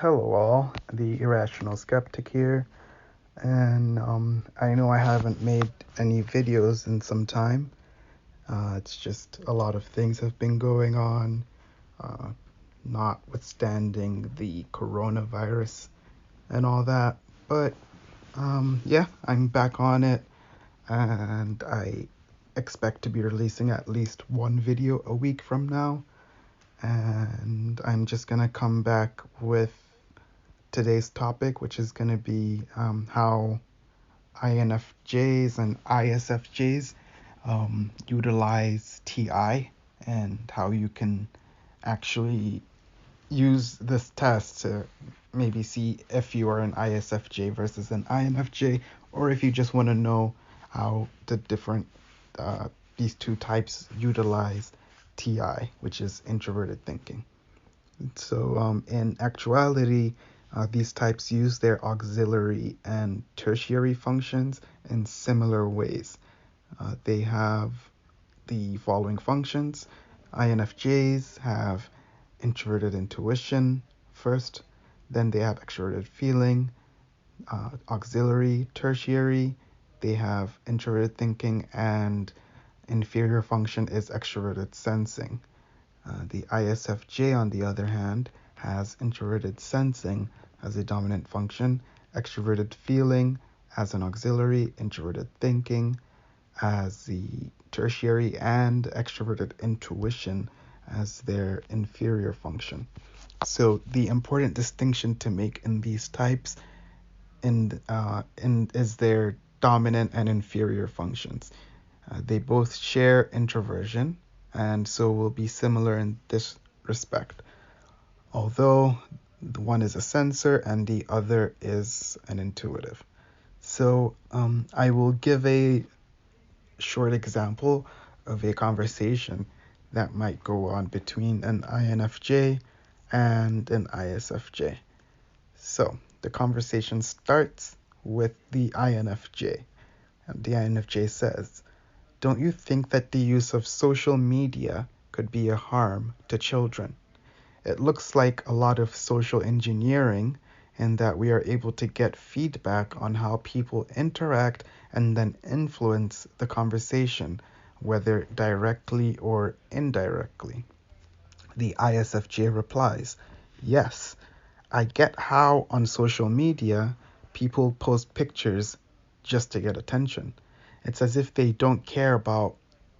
Hello, all. The Irrational Skeptic here. And I know I haven't made any videos in some time. It's just a lot of things have been going on, uh, notwithstanding the coronavirus and all that. But yeah, I'm back on it, and I expect to be releasing at least one video a week from now. And I'm just gonna come back with today's topic, which is going to be how INFJs and ISFJs utilize TI and how you can actually use this test to maybe see if you are an ISFJ versus an INFJ, or if you just want to know how the different these two types utilize TI, which is introverted thinking. So in actuality, these types use their auxiliary and tertiary functions in similar ways. They have the following functions. INFJs have introverted intuition first, then they have extroverted feeling, auxiliary, tertiary, they have introverted thinking, and inferior function is extroverted sensing. The ISFJ, on the other hand, has introverted sensing as a dominant function, extroverted feeling as an auxiliary, introverted thinking as the tertiary, and extroverted intuition as their inferior function. So the important distinction to make in these types is their dominant and inferior functions. They both share introversion, and so will be similar in this respect, although the one is a sensor and the other is an intuitive. So I will give a short example of a conversation that might go on between an INFJ and an ISFJ. So the conversation starts with the INFJ, and the INFJ says, "Don't you think that the use of social media could be a harm to children? It looks like a lot of social engineering in that we are able to get feedback on how people interact and then influence the conversation, whether directly or indirectly." The ISFJ replies, "Yes, I get how on social media people post pictures just to get attention. It's as if they don't care about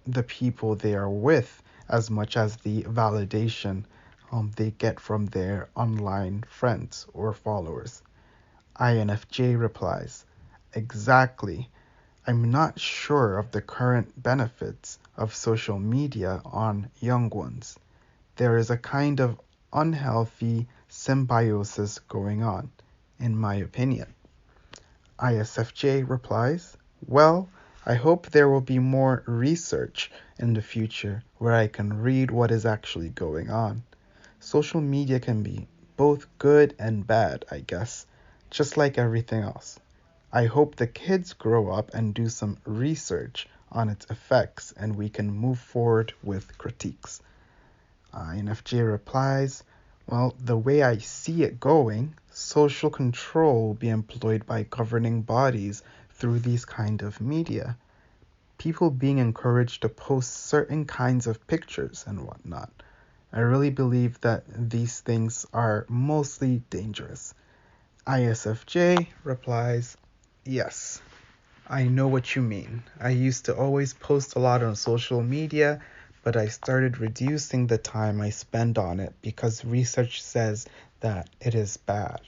the people they are with as much as the validation they get from their online friends or followers." INFJ replies, "Exactly. I'm not sure of the current benefits of social media on young ones. There is a kind of unhealthy symbiosis going on, in my opinion." ISFJ replies, "Well, I hope there will be more research in the future where I can read what is actually going on. Social media can be both good and bad, I guess, just like everything else. I hope the kids grow up and do some research on its effects and we can move forward with critiques." INFJ replies, "Well, the way I see it going, social control will be employed by governing bodies through these kind of media. People being encouraged to post certain kinds of pictures and whatnot. I really believe that these things are mostly dangerous." ISFJ replies, "Yes, I know what you mean. I used to always post a lot on social media, but I started reducing the time I spend on it because research says that it is bad.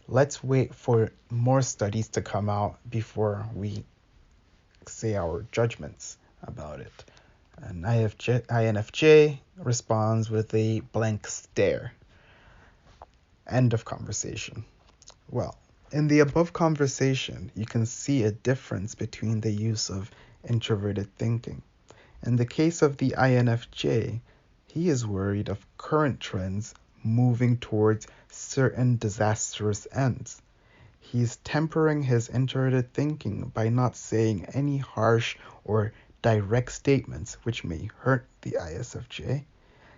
Let's wait for more studies to come out before we say our judgments about it." And INFJ responds with a blank stare. End of conversation. Well, in the above conversation, you can see a difference between the use of introverted thinking. In the case of the INFJ, he is worried of current trends moving towards certain disastrous ends. He is tempering his introverted thinking by not saying any harsh or direct statements which may hurt the ISFJ.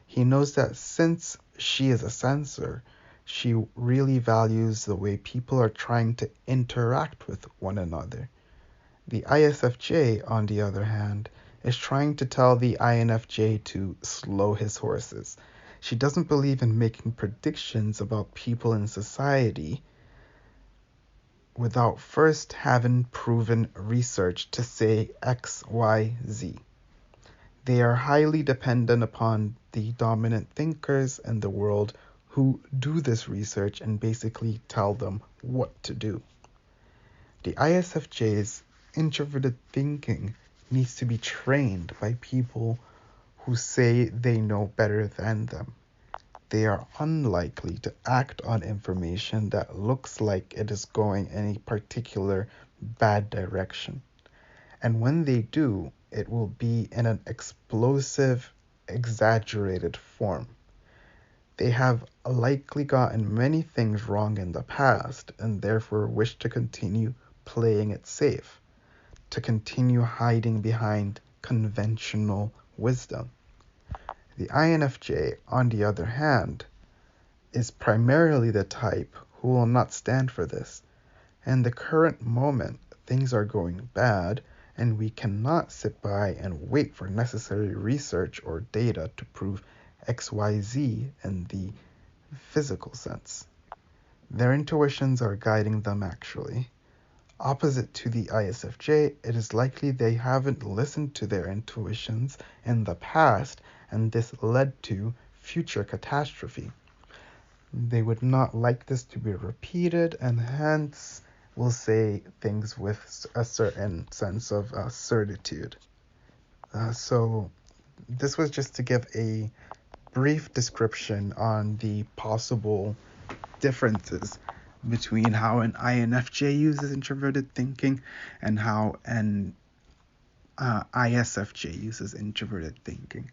He knows that since she is a censor, She really values the way people are trying to interact with one another. The ISFJ, on the other hand, is trying to tell the INFJ to slow his horses. She doesn't believe in making predictions about people in society without first having proven research to say X, Y, Z. They are highly dependent upon the dominant thinkers in the world who do this research and basically tell them what to do. The ISFJ's introverted thinking needs to be trained by people who say they know better than them. They are unlikely to act on information that looks like it is going in a particular bad direction. And when they do, it will be in an explosive, exaggerated form. They have likely gotten many things wrong in the past and therefore wish to continue playing it safe, to continue hiding behind conventional wisdom. The INFJ, on the other hand, is primarily the type who will not stand for this. In the current moment, things are going bad, and we cannot sit by and wait for necessary research or data to prove XYZ in the physical sense. Their intuitions are guiding them actually. Opposite to the ISFJ, it is likely they haven't listened to their intuitions in the past, and this led to future catastrophe. They would not like this to be repeated, and hence will say things with a certain sense of certitude. So this was just to give a brief description on the possible differences between how an INFJ uses introverted thinking and how an ISFJ uses introverted thinking.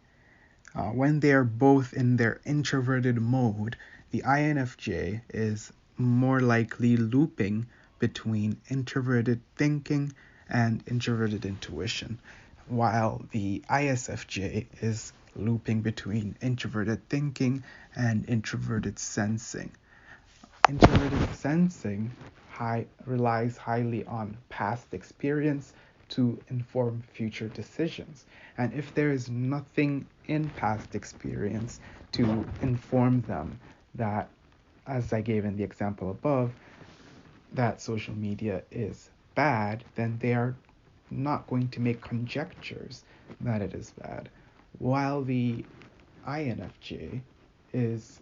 When they are both in their introverted mode, the INFJ is more likely looping between introverted thinking and introverted intuition, while the ISFJ is looping between introverted thinking and introverted sensing. Introverted sensing relies highly on past experience to inform future decisions. And if there is nothing in past experience to inform them that, as I gave in the example above, that social media is bad, then they are not going to make conjectures that it is bad. While the INFJ is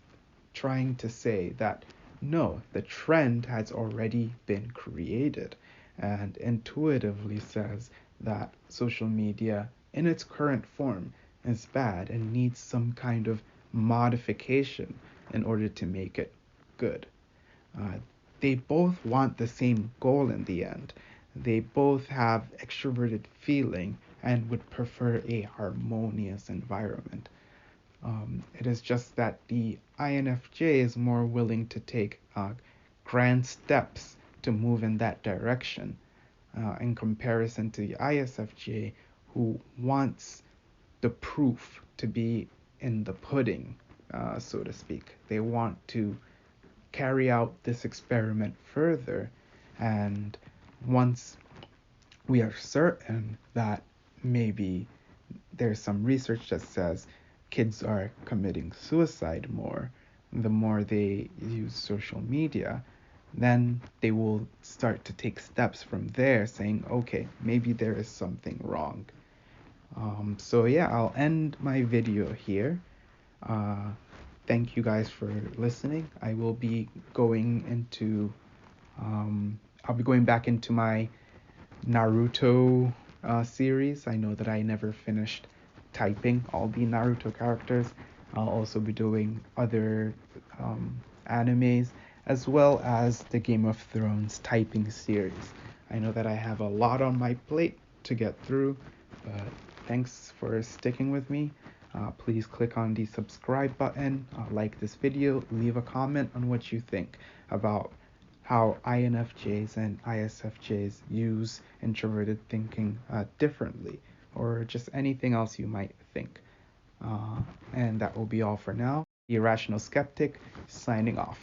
trying to say that no, the trend has already been created, and intuitively says that social media in its current form is bad and needs some kind of modification in order to make it good. They both want the same goal in the end. They both have extroverted feeling and would prefer a harmonious environment. It is just that the INFJ is more willing to take grand steps to move in that direction in comparison to the ISFJ, who wants the proof to be in the pudding, so to speak. They want to carry out this experiment further, and once we are certain that maybe there's some research that says kids are committing suicide more the more they use social media, then they will start to take steps from there saying, okay, maybe there is something wrong. So yeah, I'll end my video here. Thank you guys for listening. I will be going into, I'll be going back into my Naruto series. I know that I never finished typing all the Naruto characters. I'll also be doing other animes as well as the Game of Thrones typing series. I know that I have a lot on my plate to get through, but thanks for sticking with me. Please click on the subscribe button, like this video, leave a comment on what you think about how INFJs and ISFJs use introverted thinking differently, or just anything else you might think. And that will be all for now. The Irrational Skeptic signing off.